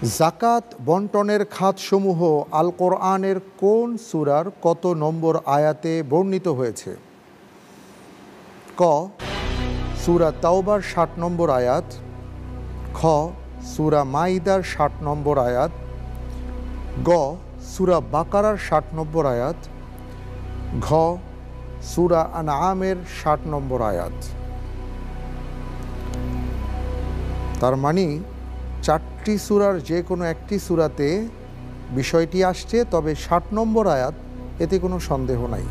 জাকাত বন্টনের খাতসমূহ আল কোরআনের কোন সূরার কত নম্বর আয়াতে বর্ণিত হয়েছে? ক সূরা তাওবার ৬০ নম্বর আয়াত, খ সূরা মাইদার ৬০ নম্বর আয়াত, গ সূরা বাকারার ৬০ নম্বর আয়াত, ঘ সূরা আনআমের ৬০ নম্বর আয়াত। তার মানে ৪টি সূরার যে কোনো একটি সূরাতে বিষয়টি আসছে, তবে ৬০ নম্বর আয়াত, এতে কোনো সন্দেহ নাই।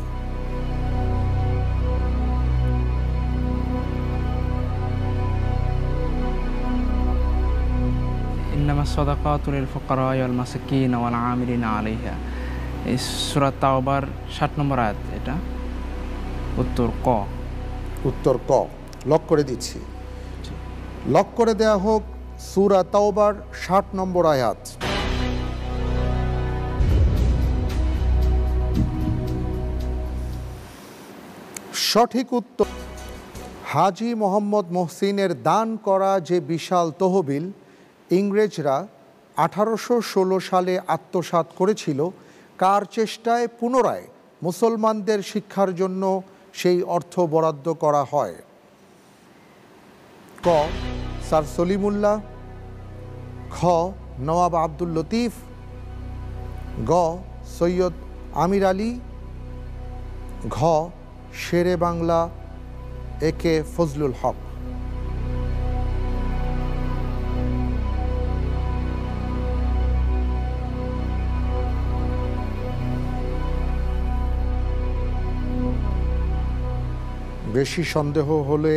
ইন্নামাস সাদাকাতু লিল ফুকারা ওয়াল মাসাকিন ওয়াল আমিলিনা আলাইহা, এই সূরা তাওবার ৬০ নম্বর আয়াত। এটা উত্তর ক। উত্তর ক। লক করে দিচ্ছি। লক করে দেয়া হোক সূরা তাওবার ৬০ নম্বর আয়াত। সঠিক উত্তর। হাজী মোহাম্মদ মহসিনের দান করা যে বিশাল তহবিল ইংরেজরা 1816 সালে আত্মসাৎ করেছিল, কার চেষ্টায় পুনরায় মুসলমানদের শিক্ষার জন্য সেই অর্থ বরাদ্দ করা হয়? ক স্যার সলিমুল্লাহ, খ নওয়াব আব্দুল লতিফ, গ সৈয়দ আমির আলী, ঘ শেরে বাংলা একে ফজলুল হক। বেশি সন্দেহ হলে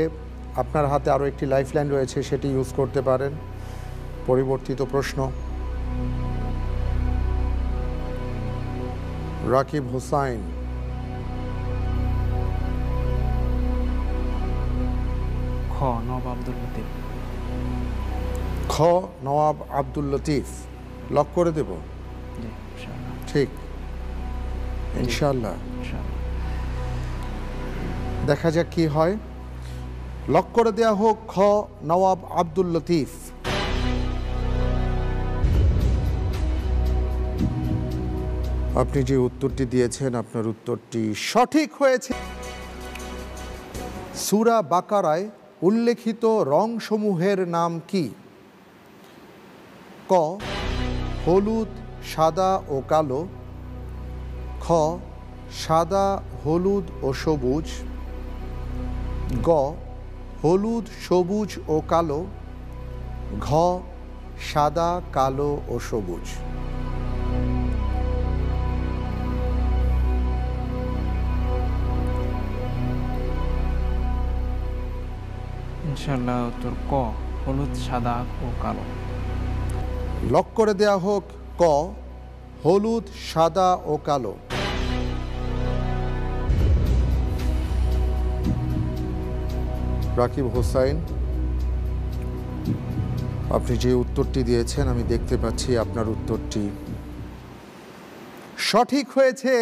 আপনার হাতে আরও একটি লাইফলাইন রয়েছে, সেটি ইউজ করতে পারেন। পরিবর্তিত প্রশ্ন। রাকিব হুসাইন, খ নওয়াব আব্দুল লতিফ। খ নওয়াব আব্দুল লতিফ। লক করে দেব? জি ইনশাআল্লাহ। ঠিক, ইনশাআল্লাহ। দেখা যাক কি হয়। লক করে দেয়া হোক খ নওয়াব আব্দুল লতিফ। আপনি যে উত্তরটি দিয়েছেন, আপনার উত্তরটি সঠিক হয়েছে। সূরা বাকারায় উল্লেখিত রংসমূহের নাম কি? ক হলুদ, সাদা ও কালো, খ সাদা, হলুদ ও সবুজ, গ হলুদ, সবুজ ও কালো, ঘ সাদা, কালো ও সবুজ। ইনশাআল্লাহ উত্তর ক হলুদ, সাদা ও কালো। লক করে দেয়া হোক ক হলুদ, সাদা ও কালো। রাকিব হোসাইন, আপনি যে উত্তরটি দিয়েছেন, আমি দেখতে পাচ্ছি আপনার উত্তরটি সঠিক হয়েছে।